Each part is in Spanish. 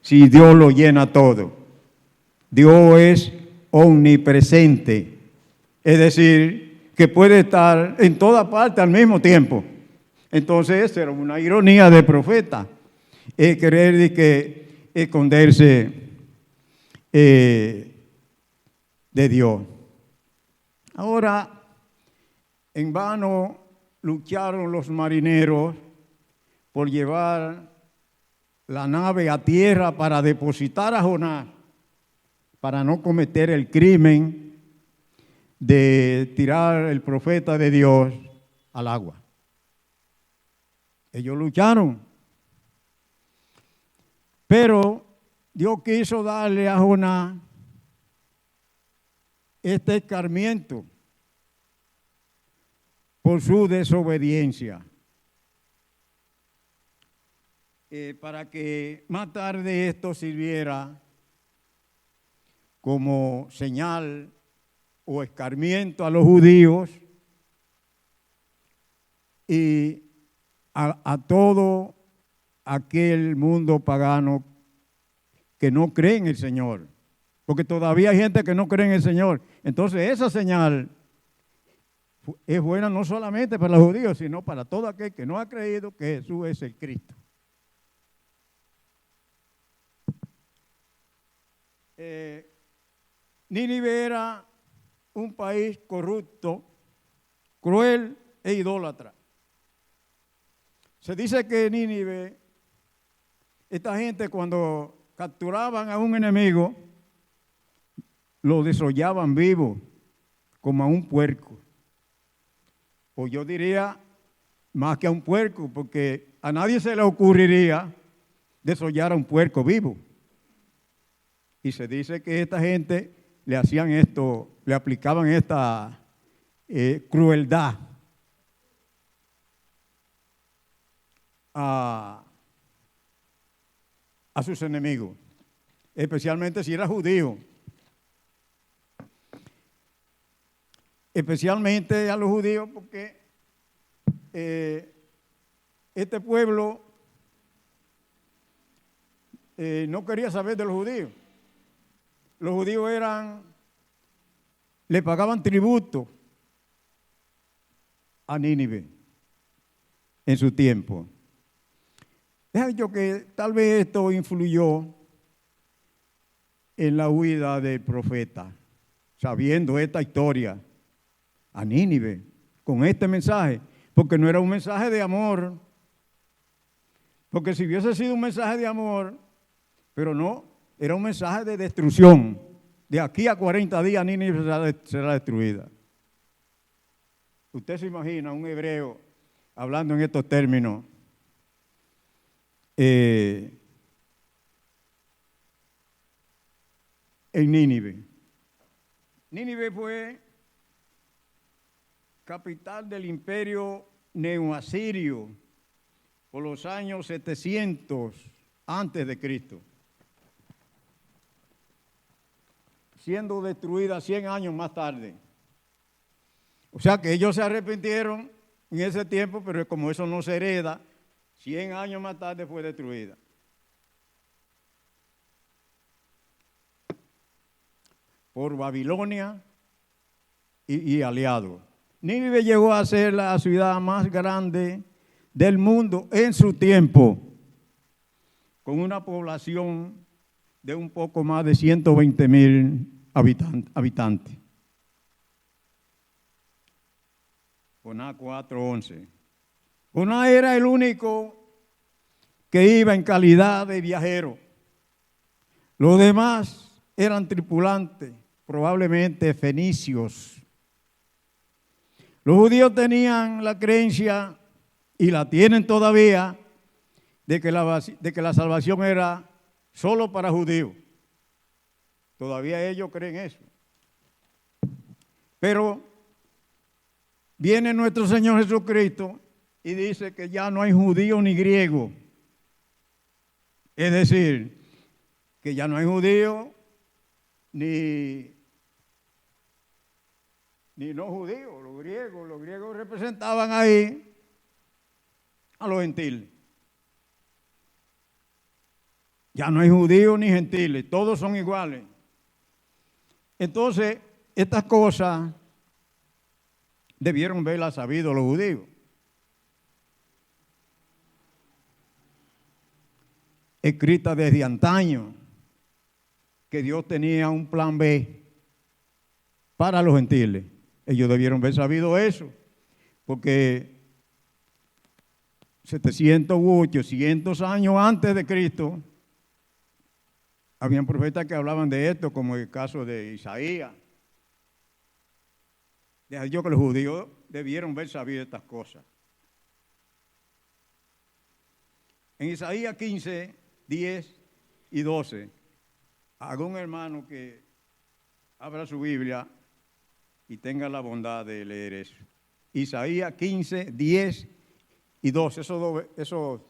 si Dios lo llena todo? Dios es omnipresente, es decir, que puede estar en toda parte al mismo tiempo. Entonces, esa era una ironía del profeta, querer de que esconderse de Dios. Ahora, en vano lucharon los marineros por llevar la nave a tierra para depositar a Jonás, para no cometer el crimen de tirar el profeta de Dios al agua. Ellos lucharon, pero Dios quiso darle a Jonás este escarmiento por su desobediencia, para que más tarde esto sirviera como señal o escarmiento a los judíos y a todo aquel mundo pagano que no cree en el Señor, porque todavía hay gente que no cree en el Señor. Entonces esa señal es buena no solamente para los judíos, sino para todo aquel que no ha creído que Jesús es el Cristo. Nínive era un país corrupto, cruel e idólatra. Se dice que Nínive, esta gente cuando capturaban a un enemigo, lo desollaban vivo, como a un puerco. O yo diría más que a un puerco, porque a nadie se le ocurriría desollar a un puerco vivo. Y se dice que esta gente le hacían esto, le aplicaban esta crueldad a sus enemigos, especialmente si era judío. Especialmente a los judíos, porque este pueblo no quería saber de los judíos. Los judíos le pagaban tributo a Nínive en su tiempo. Es yo que tal vez esto influyó en la huida del profeta, sabiendo esta historia, a Nínive, con este mensaje, porque no era un mensaje de amor, porque si hubiese sido un mensaje de amor, pero no, era un mensaje de destrucción. De aquí a 40 días Nínive será destruida. Usted se imagina un hebreo hablando en estos términos. En Nínive. Nínive fue capital del imperio neoasirio por los años 700 antes de Cristo, siendo destruida 100 años más tarde. O sea que ellos se arrepintieron en ese tiempo, pero como eso no se hereda, 100 años más tarde fue destruida. Por Babilonia y aliados. Nínive llegó a ser la ciudad más grande del mundo en su tiempo, con una población de un poco más de 120,000 habitantes. Jonás 4:11. Jonás era el único que iba en calidad de viajero. Los demás eran tripulantes, probablemente fenicios. Los judíos tenían la creencia, y la tienen todavía, de que la salvación era solo para judíos. Todavía ellos creen eso. Pero viene nuestro Señor Jesucristo y dice que ya no hay judío ni griego. Es decir, que ya no hay judío ni no judíos, los griegos representaban ahí a los gentiles. Ya no hay judíos ni gentiles, todos son iguales. Entonces, estas cosas debieron haberlas sabido los judíos. Escrita desde antaño, que Dios tenía un plan B para los gentiles. Ellos debieron haber sabido eso, porque 700 u 800 años antes de Cristo, habían profetas que hablaban de esto, como el caso de Isaías. De yo que los judíos debieron haber sabido estas cosas. En Isaías 15, 10 y 12, haga un hermano que abra su Biblia y tenga la bondad de leer eso. Isaías 15, 10 y 12, esos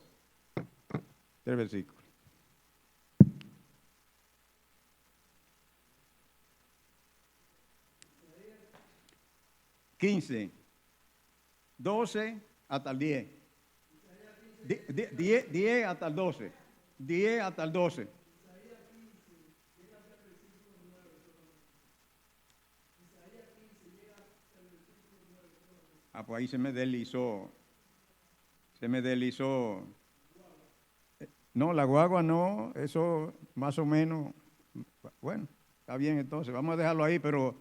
3 versículos. $15, 12 hasta el 10. 10 hasta el 12. 10 hasta el 12. Ah, pues ahí se me deslizó. No, la guagua no, eso más o menos. Bueno, está bien entonces, vamos a dejarlo ahí, pero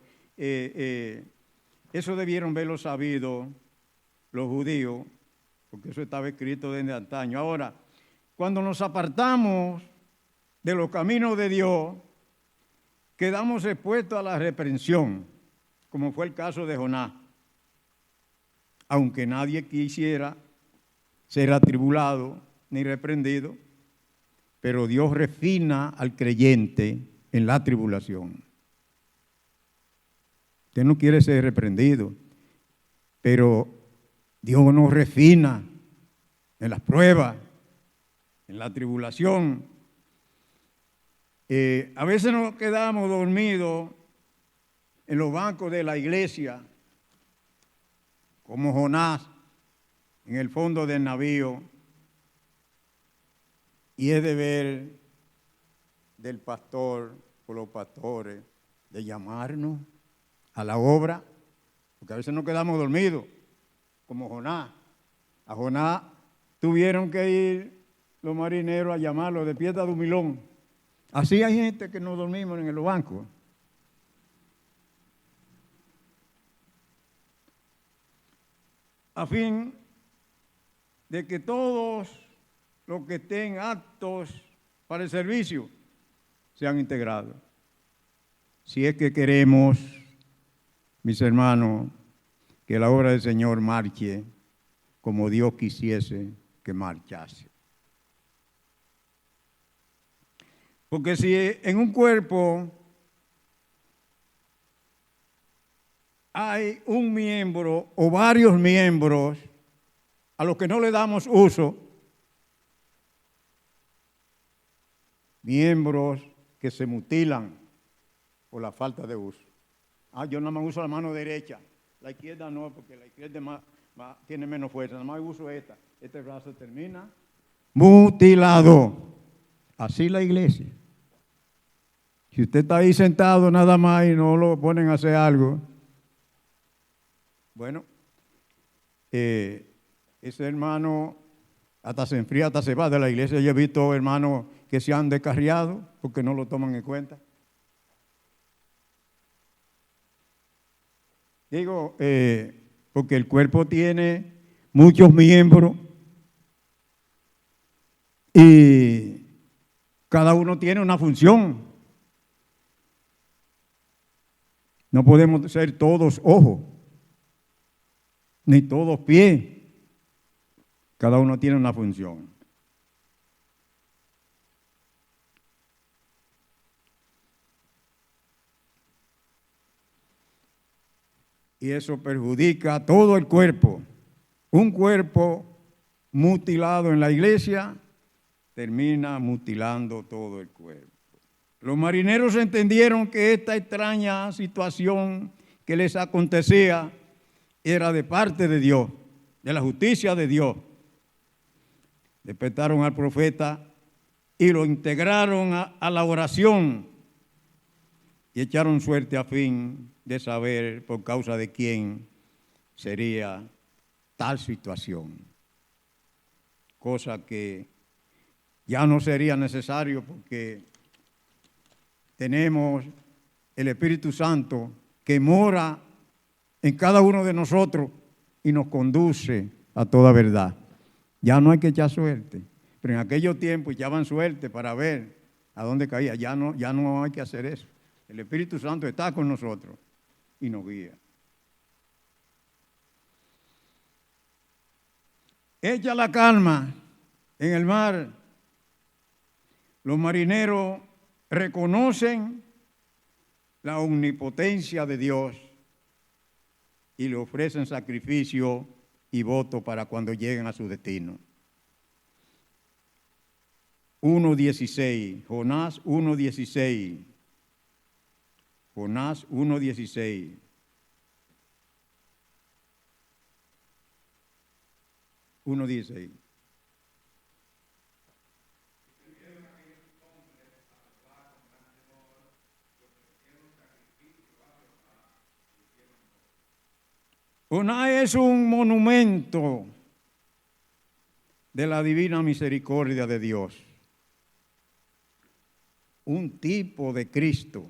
eso debieron haberlo sabido los judíos, porque eso estaba escrito desde antaño. Ahora, cuando nos apartamos de los caminos de Dios, quedamos expuestos a la reprensión, como fue el caso de Jonás. Aunque nadie quisiera ser atribulado ni reprendido, pero Dios refina al creyente en la tribulación. Usted no quiere ser reprendido, pero Dios nos refina en las pruebas, en la tribulación. A veces nos quedamos dormidos en los bancos de la iglesia, como Jonás en el fondo del navío, y es deber del pastor o los pastores de llamarnos a la obra, porque a veces nos quedamos dormidos, como Jonás. A Jonás tuvieron que ir los marineros a llamarlo de Piedra de Humilón. Así hay gente que nos dormimos en los bancos. A fin de que todos los que estén aptos para el servicio sean integrados. Si es que queremos, mis hermanos, que la obra del Señor marche como Dios quisiese que marchase. Porque si en un cuerpo hay un miembro o varios miembros a los que no le damos uso, miembros que se mutilan por la falta de uso. Yo nada más uso la mano derecha, la izquierda no, porque la izquierda tiene menos fuerza, nada más uso esta. Este brazo termina mutilado. Así la iglesia. Si usted está ahí sentado nada más y no lo ponen a hacer algo, bueno, ese hermano hasta se enfría, hasta se va de la iglesia. Yo he visto hermanos que se han descarriado porque no lo toman en cuenta. Digo, porque el cuerpo tiene muchos miembros y cada uno tiene una función. No podemos ser todos ojos, ni todos pies. Cada uno tiene una función. Y eso perjudica a todo el cuerpo. Un cuerpo mutilado en la iglesia termina mutilando todo el cuerpo. Los marineros entendieron que esta extraña situación que les acontecía era de parte de Dios, de la justicia de Dios. Despertaron al profeta y lo integraron a la oración y echaron suerte a fin de saber por causa de quién sería tal situación. Cosa que ya no sería necesario porque tenemos el Espíritu Santo que mora en cada uno de nosotros y nos conduce a toda verdad. Ya no hay que echar suerte, pero en aquellos tiempos echaban suerte para ver a dónde caía. Ya no hay que hacer eso. El Espíritu Santo está con nosotros y nos guía. Echa la calma en el mar. Los marineros reconocen la omnipotencia de Dios y le ofrecen sacrificio y voto para cuando lleguen a su destino. 1:16, Jonás 1:16. Jonás 1:16. Jonás es un monumento de la divina misericordia de Dios, un tipo de Cristo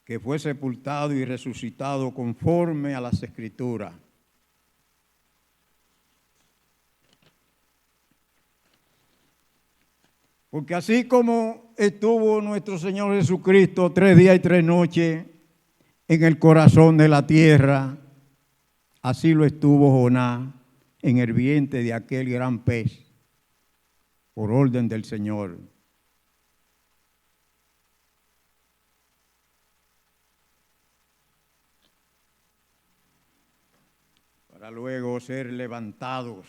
que fue sepultado y resucitado conforme a las Escrituras. Porque así como estuvo nuestro Señor Jesucristo 3 días y 3 noches en el corazón de la tierra, así lo estuvo Jonás en el vientre de aquel gran pez, por orden del Señor. Para luego ser levantados,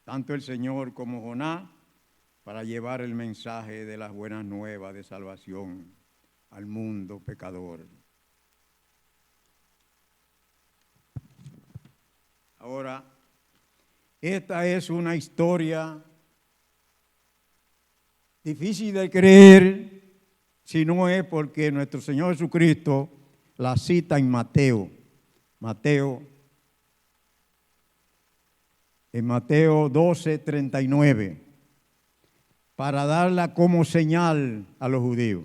tanto el Señor como Jonás, para llevar el mensaje de las buenas nuevas de salvación al mundo pecador. Ahora, esta es una historia difícil de creer si no es porque nuestro Señor Jesucristo la cita en en Mateo 12:39, para darla como señal a los judíos.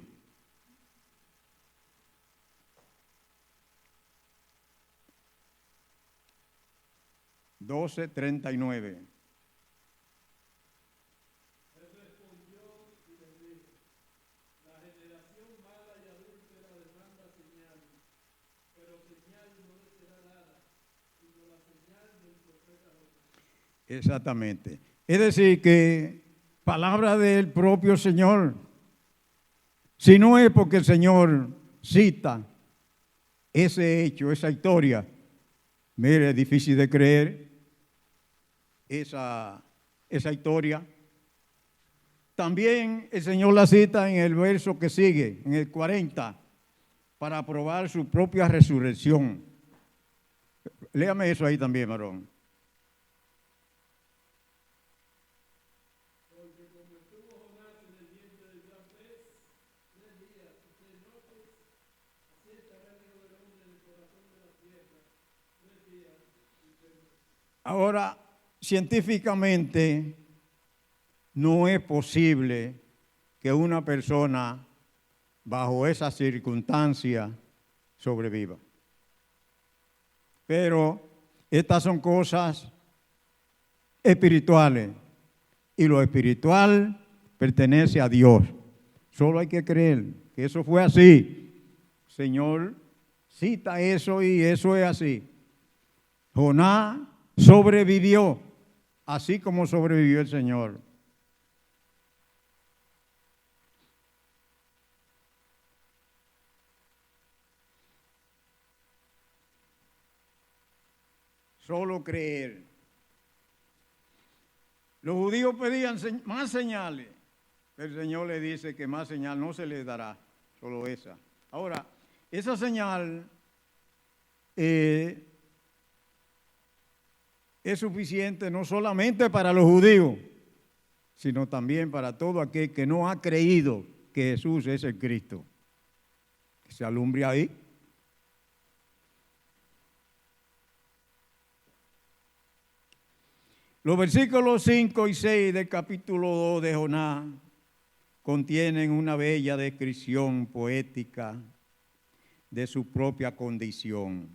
Exactamente. Es decir, que palabra del propio Señor, si no es porque el Señor cita ese hecho, esa historia, mire, es difícil de creer esa historia. También el Señor la cita en el verso que sigue, en el 40, para probar su propia resurrección. Léame eso ahí también, varón. Ahora, científicamente, no es posible que una persona bajo esas circunstancias sobreviva. Pero estas son cosas espirituales y lo espiritual pertenece a Dios. Solo hay que creer que eso fue así. Señor cita eso y eso es así. Jonás sobrevivió, así como sobrevivió el Señor. Solo creer. Los judíos pedían más señales. El Señor le dice que más señal no se les dará, solo esa. Ahora, esa señal es suficiente no solamente para los judíos, sino también para todo aquel que no ha creído que Jesús es el Cristo. Que se alumbre ahí. Los versículos 5 y 6 del capítulo 2 de Jonás contienen una bella descripción poética de su propia condición.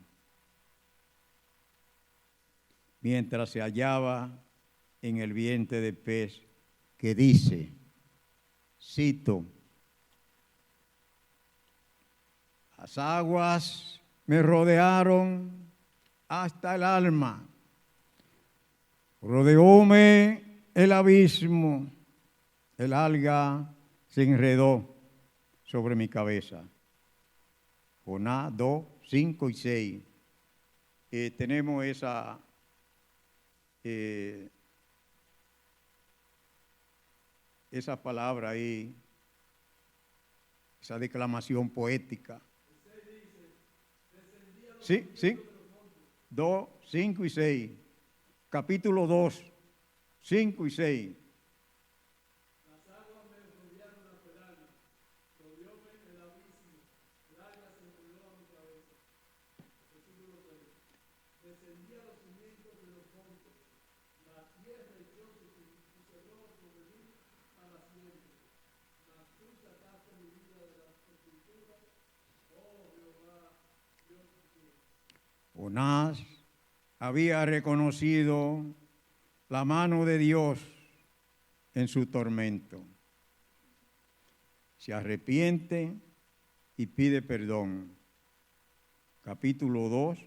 Mientras se hallaba en el vientre del pez, que dice, cito, las aguas me rodearon hasta el alma, rodeóme el abismo, el alga se enredó sobre mi cabeza. Jonás 2, 5 y 6. Tenemos esa palabra ahí, esa declamación poética. Sí, sí. 2, 5 y 6. Capítulo 2, 5 y 6. Las aguas me rodearon hasta el alma, rodeóme el abismo, el alga se enredó a mi cabeza. Versículo 3. Descendí a los cimientos de los montes, la tierra echó su cerrojo sobre mí para siempre. Mas tú sacaste mi vida de la sepultura, oh Jehová, Dios mío. Jonás había reconocido la mano de Dios en su tormento. Se arrepiente y pide perdón. Capítulo 2,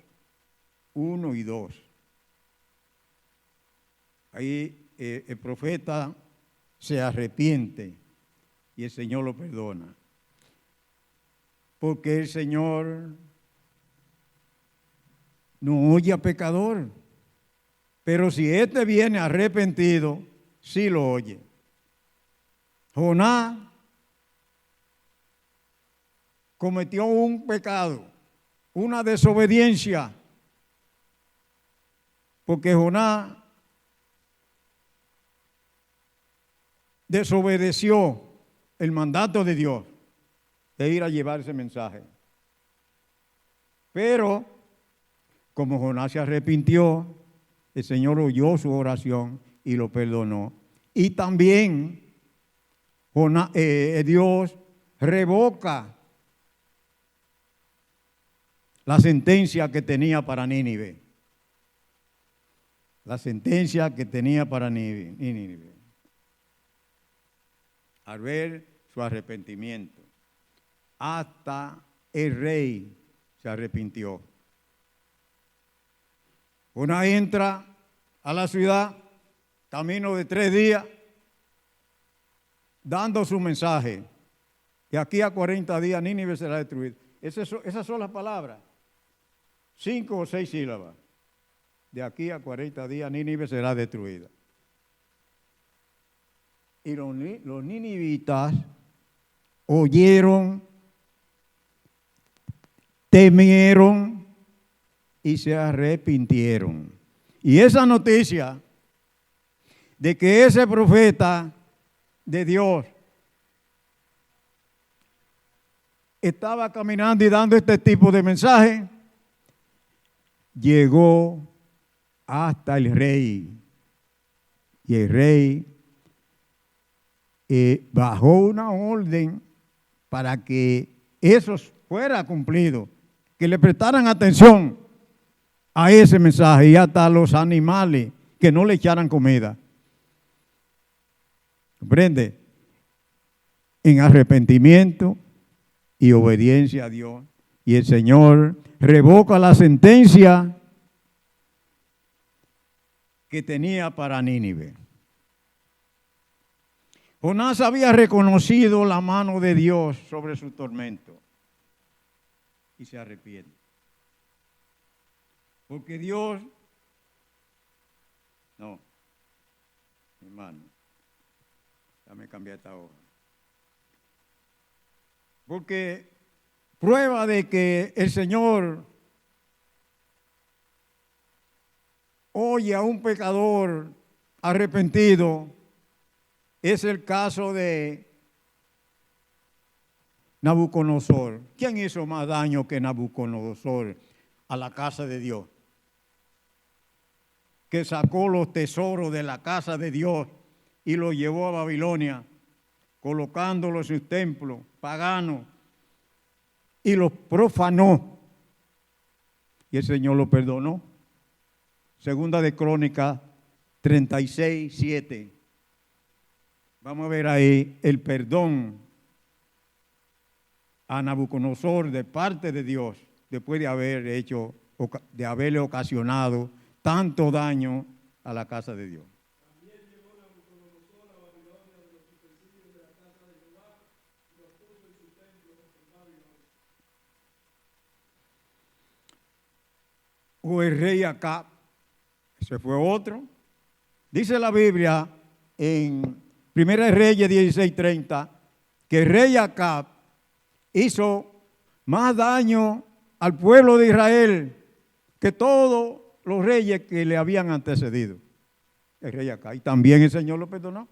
1 y 2. Ahí el profeta se arrepiente y el Señor lo perdona. Porque el Señor no oye a pecador, pero si éste viene arrepentido, sí lo oye. Jonás cometió un pecado, una desobediencia, porque Jonás desobedeció el mandato de Dios de ir a llevar ese mensaje. Pero como Jonás se arrepintió, el Señor oyó su oración y lo perdonó. Y también Dios revoca la sentencia que tenía para Nínive. La sentencia que tenía para Nínive. Al ver su arrepentimiento, hasta el rey se arrepintió. Jonás entra a la ciudad, camino de 3 días, dando su mensaje. Que aquí a 40 días Nínive será destruida. Esas son las palabras. 5 o 6 sílabas. De aquí a 40 días Nínive será destruida. Y los ninivitas oyeron, temieron y se arrepintieron. Y esa noticia de que ese profeta de Dios estaba caminando y dando este tipo de mensaje, llegó hasta el rey. Y el rey bajó una orden para que eso fuera cumplido, que le prestaran atención a ese mensaje y hasta a los animales que no le echaran comida. ¿Comprende? En arrepentimiento y obediencia a Dios. Y el Señor revoca la sentencia que tenía para Nínive. Jonás había reconocido la mano de Dios sobre su tormento y se arrepiente. Porque Dios, no, hermano, déjame cambiar esta hoja. Porque prueba de que el Señor oye a un pecador arrepentido es el caso de Nabucodonosor. ¿Quién hizo más daño que Nabucodonosor a la casa de Dios? Que sacó los tesoros de la casa de Dios y los llevó a Babilonia, colocándolos en sus templos paganos, y los profanó. Y el Señor lo perdonó. Segunda de Crónicas 36:7. Vamos a ver ahí el perdón a Nabucodonosor de parte de Dios, después de haberle ocasionado tanto daño a la casa de Dios. También llevó Nabucodonosor a Babilonia de los utensilios de la casa de Jehová y los puso en su templo en Babilonia. O el rey Acab, ese fue otro. Dice la Biblia en Primera de Reyes 16:30 que el rey Acab hizo más daño al pueblo de Israel que todos los reyes que le habían antecedido. El rey Acab. Y también el Señor lo perdonó.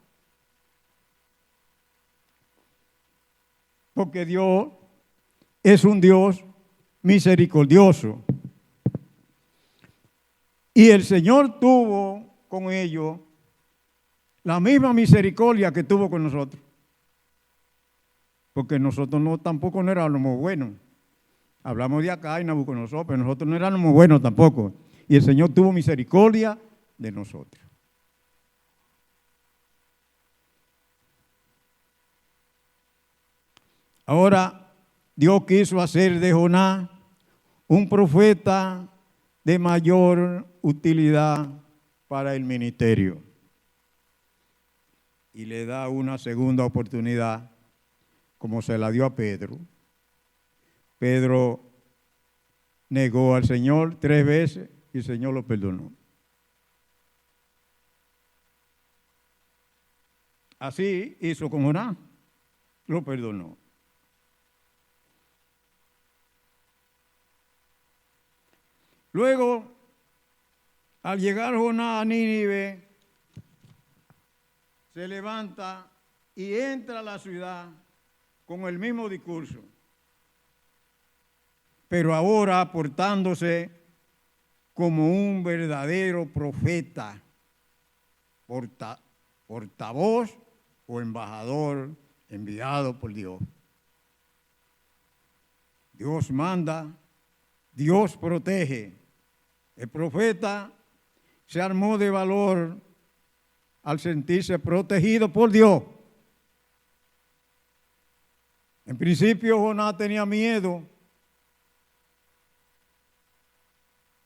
Porque Dios es un Dios misericordioso. Y el Señor tuvo con ellos la misma misericordia que tuvo con nosotros. Porque nosotros tampoco no éramos buenos. Hablamos de acá y Nabucodonosor, pero nosotros no éramos buenos tampoco. Y el Señor tuvo misericordia de nosotros. Ahora, Dios quiso hacer de Jonás un profeta de mayor utilidad para el ministerio. Y le da una segunda oportunidad, como se la dio a Pedro. Pedro negó al Señor 3 veces y el Señor lo perdonó. Así hizo con Jonás, lo perdonó. Luego, al llegar Jonás a Nínive, se levanta y entra a la ciudad con el mismo discurso, pero ahora portándose como un verdadero profeta, portavoz o embajador enviado por Dios. Dios manda, Dios protege. El profeta se armó de valor al sentirse protegido por Dios. En principio Jonás tenía miedo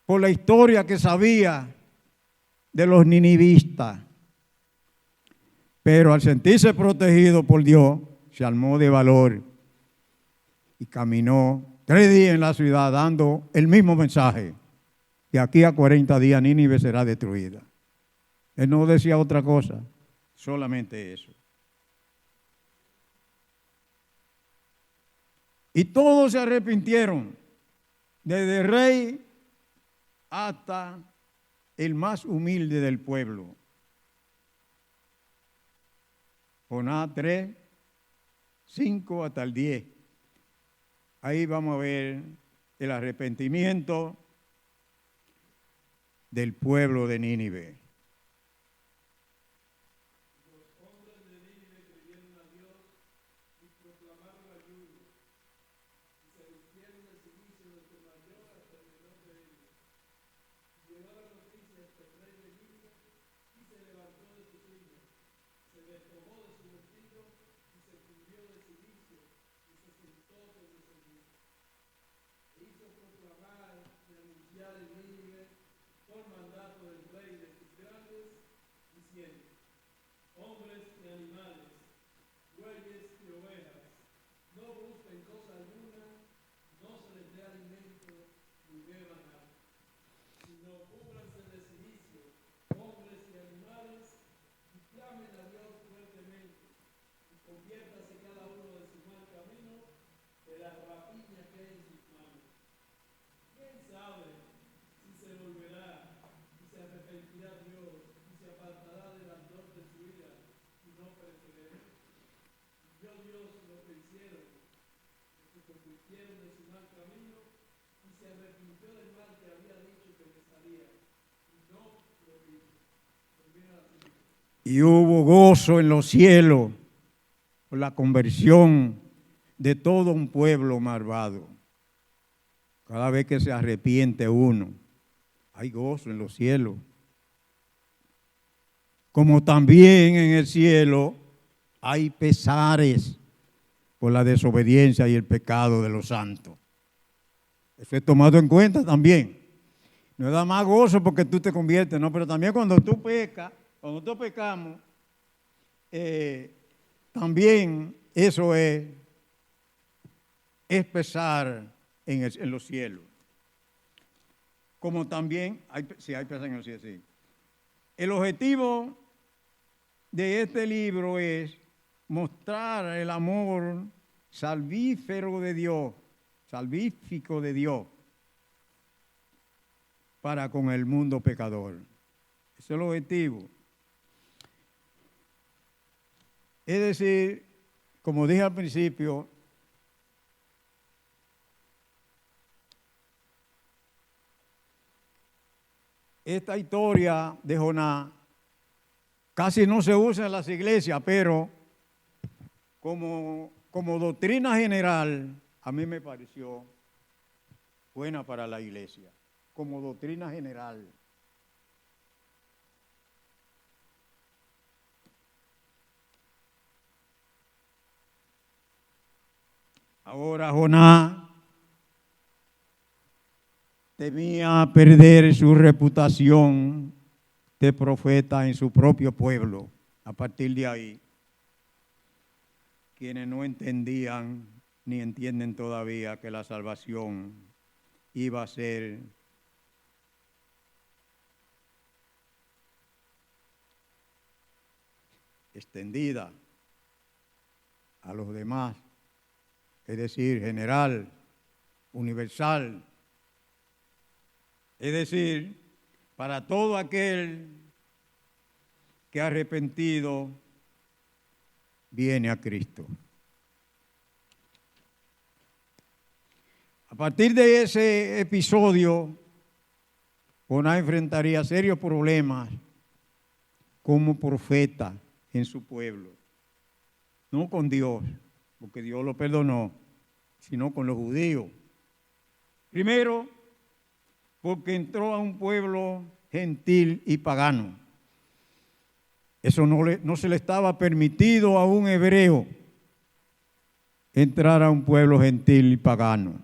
por la historia que sabía de los ninivistas, pero al sentirse protegido por Dios, se armó de valor y caminó 3 días en la ciudad dando el mismo mensaje. De aquí a 40 días Nínive será destruida. Él no decía otra cosa, solamente eso. Y todos se arrepintieron, desde el rey hasta el más humilde del pueblo. Jonás 3, 5 hasta el 10. Ahí vamos a ver el arrepentimiento del pueblo de Nínive. Hombres y animales, bueyes y ovejas, no busquen cosa alguna, no se les dé alimento ni beban agua, sino cúbranse de cilicio, hombres y animales, y clamen a Dios fuertemente, y conviértase cada uno de su mal camino de la rapiña que hay en sus manos. ¿Quién sabe si se volverá y se arrepentirá Dios y se apartará del ardor de su ira y no perecerá? hicieron, se convirtieron de su mal camino y se arrepintió del mal que había dicho que les haría, y no lo hizo. Y hubo gozo en los cielos por la conversión de todo un pueblo malvado. Cada vez que se arrepiente uno, hay gozo en los cielos. Como también en el cielo hay pesares por la desobediencia y el pecado de los santos. Eso es tomado en cuenta también. No da más gozo porque tú te conviertes, no, pero también cuando tú pecas, cuando nosotros pecamos, también eso es pesar en los cielos. Como también, hay pesar en los cielos, sí. El objetivo de este libro es mostrar el amor salvífico de Dios para con el mundo pecador. Ese es el objetivo. Es decir, como dije al principio, esta historia de Jonás casi no se usa en las iglesias, pero como doctrina general, a mí me pareció buena para la iglesia, como doctrina general. Ahora Jonás temía perder su reputación de profeta en su propio pueblo. A partir de ahí, quienes no entendían ni entienden todavía que la salvación iba a ser extendida a los demás, es decir, general, universal, es decir, para todo aquel que arrepentido viene a Cristo. A partir de ese episodio, Jonás enfrentaría serios problemas como profeta en su pueblo. No con Dios, porque Dios lo perdonó, sino con los judíos. Primero, porque entró a un pueblo gentil y pagano. Eso no se le estaba permitido a un hebreo entrar a un pueblo gentil y pagano.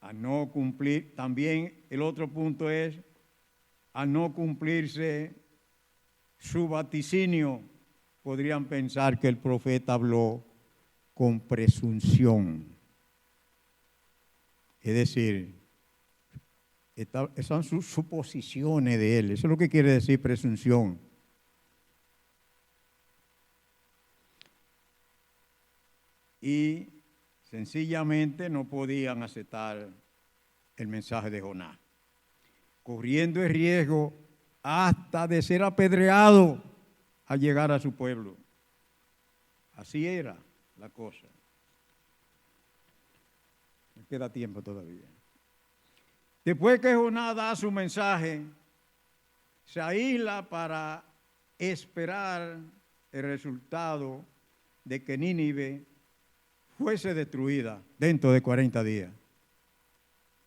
A no cumplir, también el otro punto es, a no cumplirse su vaticinio, podrían pensar que el profeta habló con presunción. Es decir, esas son sus suposiciones de él. Eso es lo que quiere decir presunción. Y sencillamente no podían aceptar el mensaje de Jonás, corriendo el riesgo hasta de ser apedreado al llegar a su pueblo. Así era la cosa. Me queda tiempo todavía. Después que Jonás da su mensaje, se aísla para esperar el resultado de que Nínive fuese destruida dentro de 40 días.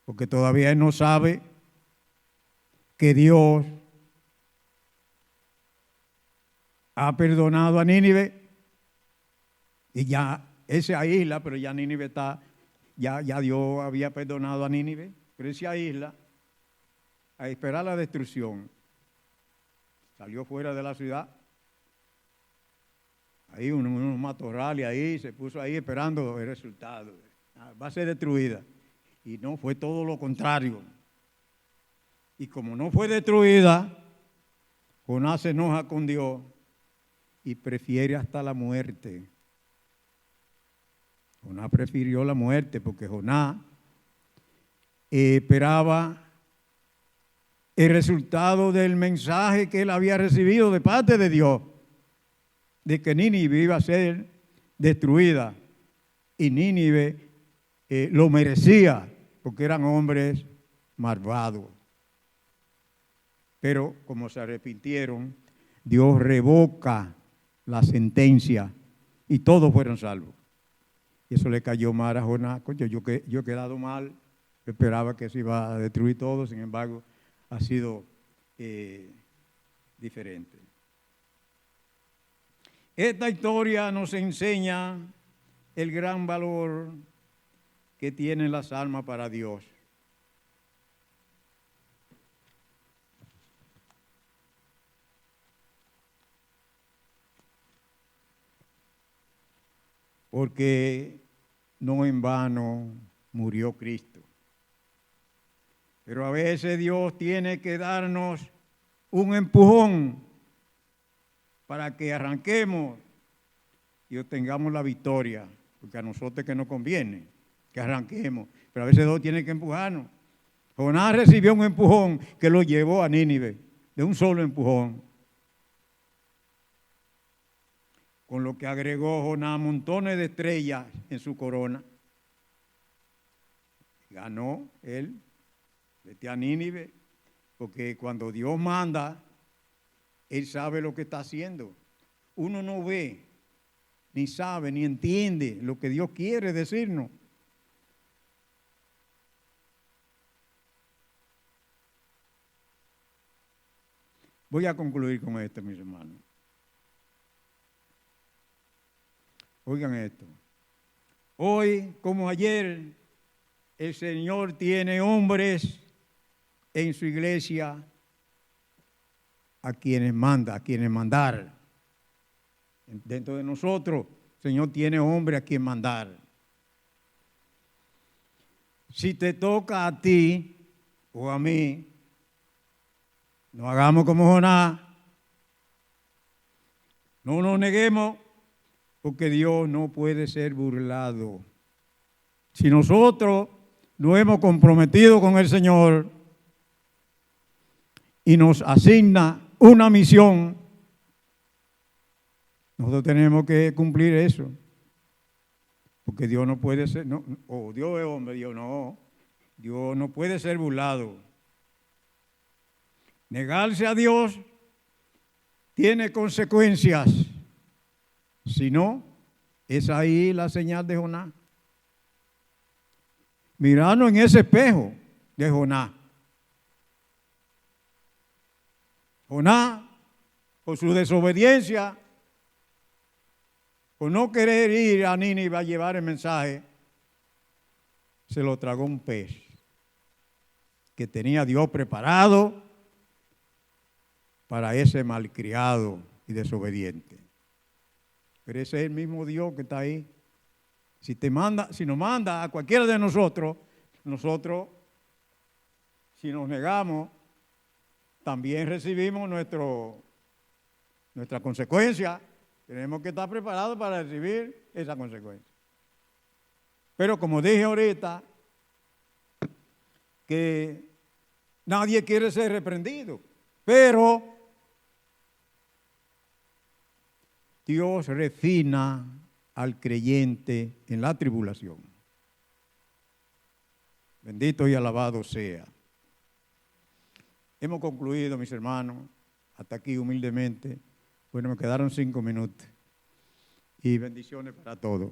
Porque todavía él no sabe que Dios ha perdonado a Nínive y ya él se aísla, pero ya Nínive está, ya Dios había perdonado a Nínive, pero él se aísla a esperar la destrucción. Salió fuera de la ciudad, ahí unos matorrales ahí, se puso ahí esperando el resultado. Va a ser destruida. Y no, fue todo lo contrario. Y como no fue destruida, Jonás se enoja con Dios y prefiere hasta la muerte. Jonás prefirió la muerte porque Jonás esperaba el resultado del mensaje que él había recibido de parte de Dios, de que Nínive iba a ser destruida. Y Nínive lo merecía, porque eran hombres malvados. Pero como se arrepintieron, Dios revoca la sentencia y todos fueron salvos. Y eso le cayó mal a Jonás. Coño, yo he quedado mal, esperaba que se iba a destruir todo, sin embargo, ha sido diferente. Esta historia nos enseña el gran valor que tienen las almas para Dios. Porque no en vano murió Cristo. Pero a veces Dios tiene que darnos un empujón para que arranquemos y obtengamos la victoria, porque a nosotros que nos conviene que arranquemos, pero a veces Dios tiene que empujarnos. Jonás recibió un empujón que lo llevó a Nínive, de un solo empujón. Con lo que agregó Jonás montones de estrellas en su corona. Ganó él, vete a Nínive, porque cuando Dios manda, Él sabe lo que está haciendo. Uno no ve, ni sabe, ni entiende lo que Dios quiere decirnos. Voy a concluir con esto, mis hermanos. Oigan esto. Hoy, como ayer, el Señor tiene hombres en su iglesia a quienes manda, a quienes mandar. Dentro de nosotros, el Señor tiene hombres a quien mandar. Si te toca a ti o a mí, no hagamos como Jonás. No nos neguemos, porque Dios no puede ser burlado. Si nosotros nos hemos comprometido con el Señor y nos asigna una misión, nosotros tenemos que cumplir eso. Porque Dios no puede ser, no, Dios es hombre, Dios no puede ser burlado. Negarse a Dios tiene consecuencias. Si no, es ahí la señal de Jonás. Mirarnos en ese espejo de Jonás. Jonás, por su desobediencia, por no querer ir a Nínive a llevar el mensaje, se lo tragó un pez que tenía Dios preparado para ese malcriado y desobediente. Pero ese es el mismo Dios que está ahí. Si nos manda a cualquiera de nosotros, si nos negamos, también recibimos nuestra consecuencia. Tenemos que estar preparados para recibir esa consecuencia. Pero como dije ahorita, que nadie quiere ser reprendido, pero Dios refina al creyente en la tribulación. Bendito y alabado sea. Hemos concluido, mis hermanos, hasta aquí humildemente. Bueno, me quedaron 5 minutos. Y bendiciones para todos.